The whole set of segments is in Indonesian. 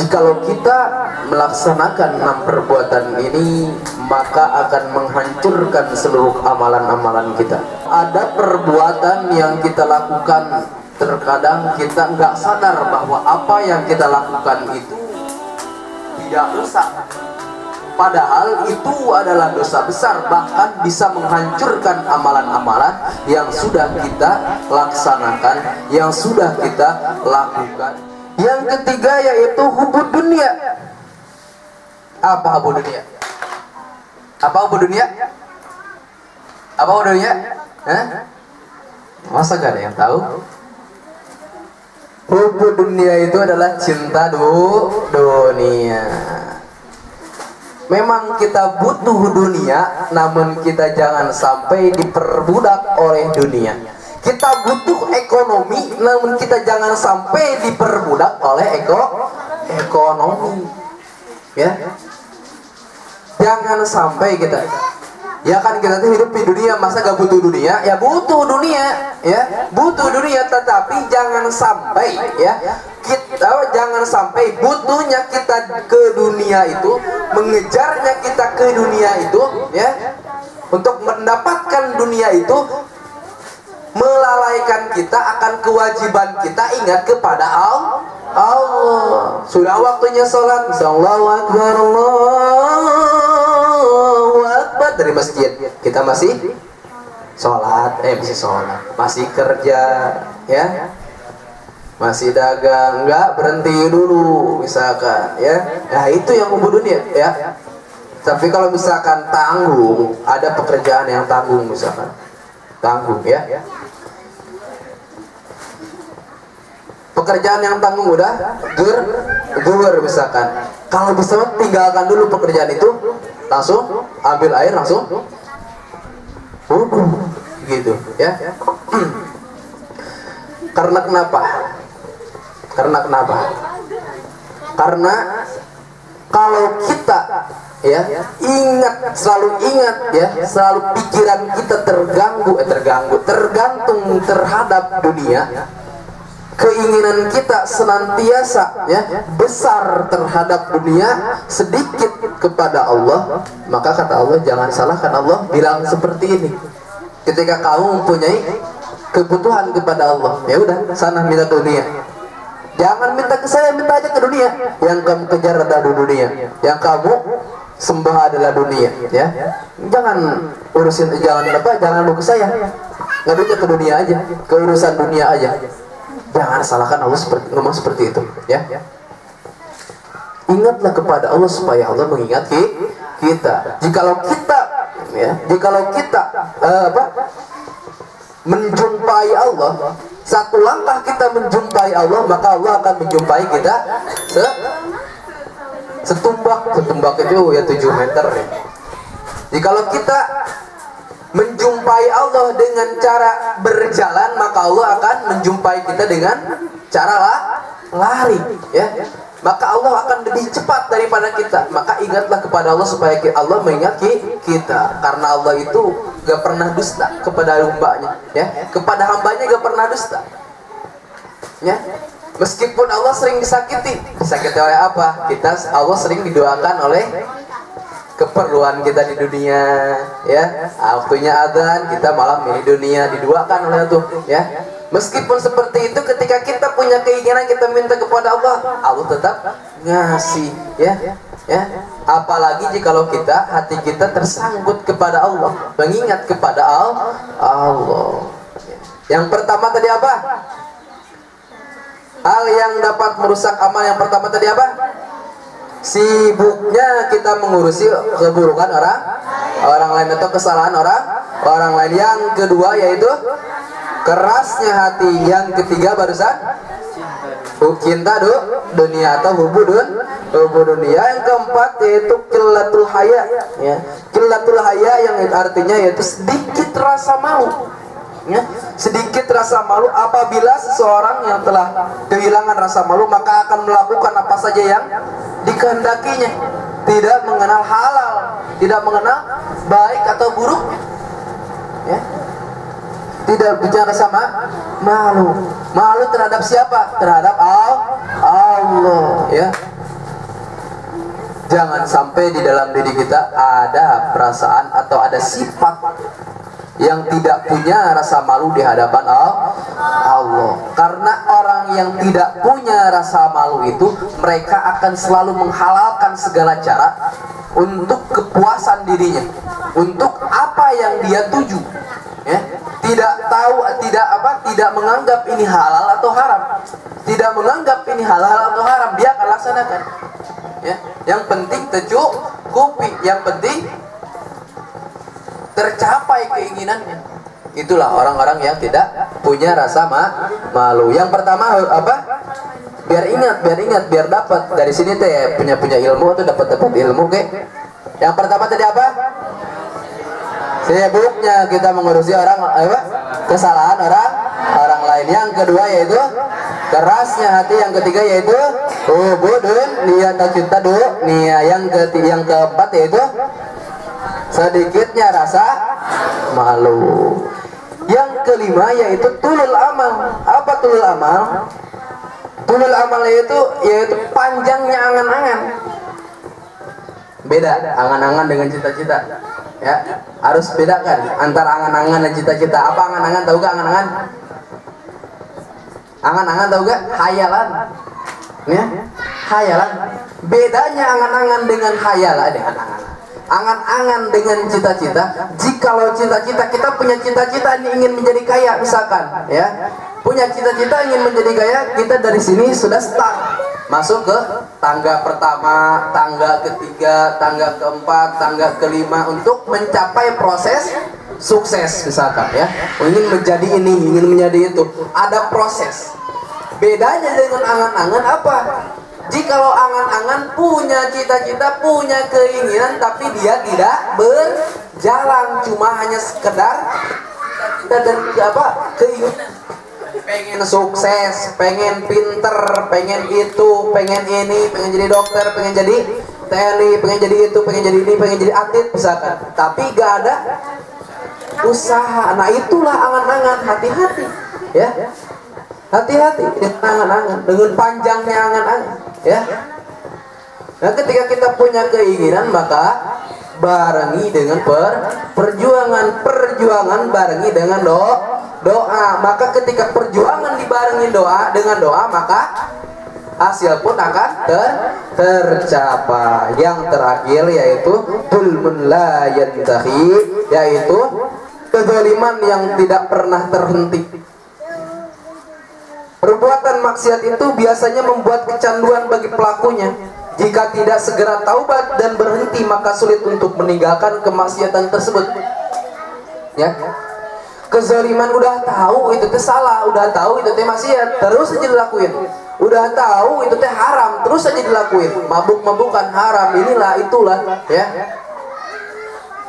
Jikalau kita melaksanakan 6 perbuatan ini, maka akan menghancurkan seluruh amalan-amalan kita. Ada perbuatan yang kita lakukan, terkadang kita nggak sadar bahwa apa yang kita lakukan itu tidak dosa. Padahal itu adalah dosa besar, bahkan bisa menghancurkan amalan-amalan yang sudah kita laksanakan, yang sudah kita lakukan. Yang ketiga yaitu hubud dunia. Apa hubud dunia? Apa hubud dunia? Apa hubud dunia? Masa gak ada yang tahu? Hubud dunia itu adalah cinta dunia. Memang kita butuh dunia, namun kita jangan sampai diperbudak oleh dunia. Kita butuh ekonomi, namun kita jangan sampai diperbudak oleh ekonomi. Ya, jangan sampai kita. Ya kan kita tuh hidup di dunia, masa gak butuh dunia? Ya butuh dunia, ya butuh dunia. Tetapi jangan sampai, ya kita jangan sampai butuhnya kita ke dunia itu, mengejarnya kita ke dunia itu, ya untuk mendapatkan dunia itu, melalaikan kita akan kewajiban kita ingat kepada Allah. Sudah waktunya sholat, Allahu Akbar, Allahu Akbar, dari masjid kita masih sholat, masih kerja, ya, masih dagang, enggak berhenti dulu misalkan, ya. Nah itu yang hubud dunia, ya. Tapi kalau misalkan tanggung, ada pekerjaan yang tanggung misalkan, tanggung, ya. Pekerjaan yang tanggung udah ger misalkan. Kalau bisa tinggalkan dulu pekerjaan itu, langsung ambil air, langsung gitu, ya. Karena kenapa? Karena kalau kita, ya, selalu ingat, ya, selalu pikiran kita tergantung terhadap dunia, keinginan kita senantiasa, ya, besar terhadap dunia, sedikit kepada Allah, maka kata Allah, jangan salahkan Allah bilang seperti ini. Ketika kamu mempunyai kebutuhan kepada Allah, ya udah sana minta ke dunia. Jangan minta ke saya, minta aja ke dunia. Yang kamu kejar adalah dunia, yang kamu sembah adalah dunia, ya. Jangan jangan mau ke saya, ngadunya ke dunia aja, ke urusan dunia aja. Jangan salahkan Allah ngomong seperti itu, ya. Ingatlah kepada Allah supaya Allah mengingat kita. Jikalau kita menjumpai Allah, satu langkah kita menjumpai Allah, maka Allah akan menjumpai kita setumbak itu ya 7 meter, ya. Jikalau kita menjumpai Allah dengan cara berjalan, maka Allah akan menjumpai kita dengan cara lari, ya. Maka Allah akan lebih cepat daripada kita. Maka ingatlah kepada Allah supaya Allah mengingat kita. Karena Allah itu gak pernah dusta kepada hambanya, ya. Kepada hambanya gak pernah dusta, ya. Meskipun Allah sering disakiti oleh apa? Allah sering didoakan oleh keperluan kita di dunia, ya. Waktunya adzan, kita malah milih dunia, diduakan oleh itu, ya. Meskipun seperti itu, ketika kita punya keinginan, kita minta kepada Allah, Allah tetap ngasih, ya. Apalagi jikalau hati kita tersangkut kepada Allah, mengingat kepada Allah. Yang pertama tadi apa? Hal yang dapat merusak amal yang pertama tadi apa? Sibuknya kita mengurusi keburukan orang lain atau kesalahan orang lain. Yang kedua yaitu kerasnya hati. Yang ketiga barusan cinta dunia atau hubud dunia. Yang keempat yaitu qillatul haya, ya. Qillatul haya yang artinya yaitu sedikit rasa malu, ya. Sedikit rasa malu. Apabila seseorang yang telah kehilangan rasa malu, maka akan melakukan apa saja yang dikehendakinya, tidak mengenal halal, tidak mengenal baik atau buruk, ya. Tidak bicara sama malu terhadap siapa? Terhadap Allah, ya. Jangan sampai di dalam diri kita ada perasaan atau ada sifat yang tidak punya rasa malu di hadapan Allah. Karena orang yang tidak punya rasa malu itu, mereka akan selalu menghalalkan segala cara untuk kepuasan dirinya, untuk apa yang dia tuju, ya. Tidak menganggap ini halal atau haram, tidak menganggap ini halal atau haram, dia akan laksanakan, ya. Yang penting tercukupi, yang penting tercapai keinginannya. Itulah orang-orang yang tidak punya rasa malu. Yang pertama apa? Biar ingat, biar dapat dari sini teh ya, punya ilmu atau dapat ilmu ke. Yang pertama tadi apa? Sibuknya kita mengurusi kesalahan orang lain. Yang kedua yaitu kerasnya hati. Yang ketiga yaitu ubudun niat cinta dulu. Yang keempat yaitu sedikitnya rasa malu. Yang kelima yaitu tulul amal. Apa tulul amal? Tulul amal yaitu panjangnya angan-angan. Beda angan-angan dengan cita-cita, ya. Harus bedakan antara angan-angan dan cita-cita. Apa angan-angan, tahu gak angan-angan? Angan-angan tahu gak? Hayalan, ya. Hayalan. Bedanya angan-angan dengan hayalan, dengan angan-angan dengan cita-cita. Jikalau cita-cita, kita punya cita-cita ingin menjadi kaya misalkan, ya. Punya cita-cita ingin menjadi kaya, kita dari sini sudah start, masuk ke tangga pertama, tangga ketiga, tangga keempat, tangga kelima untuk mencapai proses sukses misalkan, ya. Ingin menjadi ini, ingin menjadi itu, ada proses. Bedanya dengan angan-angan apa? Jikalau angan-angan punya cita-cita, punya keinginan, tapi dia tidak berjalan, cuma hanya sekedar cita dan keinginan. Pengen sukses, pengen pinter, pengen itu, pengen ini, pengen jadi dokter, pengen jadi TNI, pengen jadi itu, pengen jadi ini, pengen jadi atlet misalkan. Tapi gak ada usaha. Nah itulah angan-angan. Hati-hati, ya. Hati-hati dengan angan-angan, dengan panjangnya angan-angan, ya. Nah ketika kita punya keinginan, maka barengi dengan perjuangan barengi dengan doa. Maka ketika perjuangan dibarengi dengan doa, maka hasil pun akan tercapai. Yang terakhir yaitu zulmun la yantahi, yaitu kezaliman yang tidak pernah terhenti. Perbuatan maksiat itu biasanya membuat kecanduan bagi pelakunya. Jika tidak segera taubat dan berhenti, maka sulit untuk meninggalkan kemaksiatan tersebut, ya. Kezaliman udah tahu itu teh salah, udah tahu itu teh maksiat, terus aja dilakuin. Udah tahu itu teh haram, terus aja dilakuin. Mabuk-mabukan haram, inilah itulah, ya.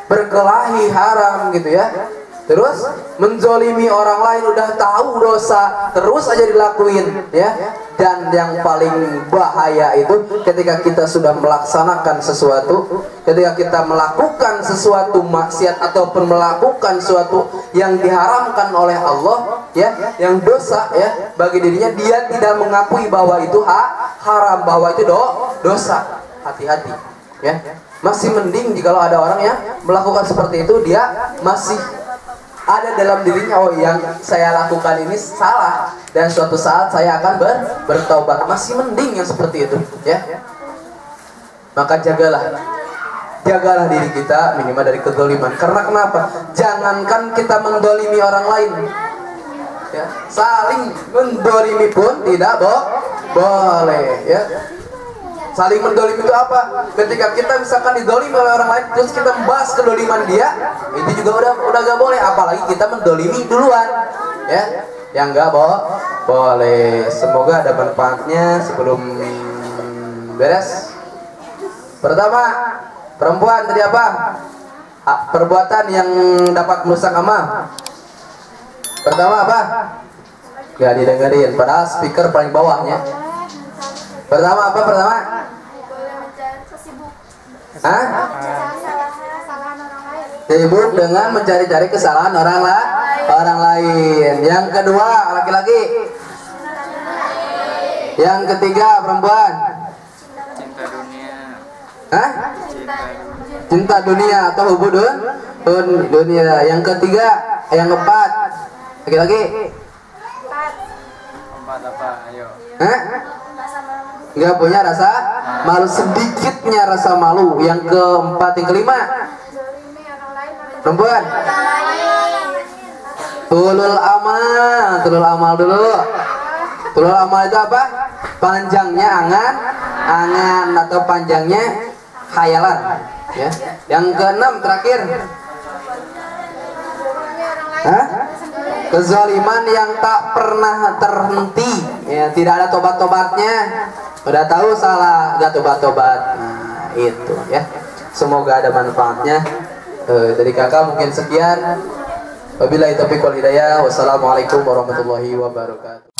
Berkelahi haram gitu, ya. Terus menzolimi orang lain, udah tahu dosa, terus aja dilakuin, ya. Dan yang paling bahaya itu ketika kita sudah melaksanakan sesuatu, ketika kita melakukan sesuatu maksiat ataupun melakukan sesuatu yang diharamkan oleh Allah, ya, yang dosa, ya, bagi dirinya, dia tidak mengakui bahwa itu haram, bahwa itu dosa. Hati-hati, ya. Masih mending jikalau ada orang yang melakukan seperti itu, dia masih ada dalam dirinya, oh yang saya lakukan ini salah dan suatu saat saya akan bertaubat. Masih mending yang seperti itu, ya. Maka jagalah diri kita minimal dari kezaliman. Karena kenapa? Jangankan kita mendolimi orang lain, ya, saling mendolimi pun tidak boleh, ya. Saling mendolimi itu apa? Ketika kita misalkan didolimi oleh orang lain, terus kita membahas kedoliman dia, itu juga udah gak boleh. Apalagi kita mendolimi duluan, ya, yang gak boleh. Semoga ada manfaatnya. Sebelum beres, pertama, perempuan tadi apa? Perbuatan yang dapat merusak amal. Pertama apa? Gak didengerin, padahal speaker paling bawahnya. Pertama apa? Pertama? Hah? Sibuk dengan mencari-cari kesalahan orang lain. Yang kedua, laki-laki. Yang ketiga, perempuan. Cinta dunia. Hah? Cinta dunia atau hubudun dunia. Yang ketiga, yang keempat. Lagi-lagi. Empat apa? Ayo. Hah? Nggak punya rasa malu, sedikitnya rasa malu. Yang keempat, yang kelima. Perempuan. Tulul amal dulu. Tulul amal itu apa? Panjangnya angan atau panjangnya khayalan. Ya. Yang keenam terakhir. Hah? Kezaliman yang tak pernah terhenti, ya, tidak ada tobat-tobatnya. Udah tahu salah, gak tobat-tobat. Nah, itu ya. Semoga ada manfaatnya. Dari kakak mungkin sekian. Wabillahi taufiq wal hidayah. Wassalamualaikum warahmatullahi wabarakatuh.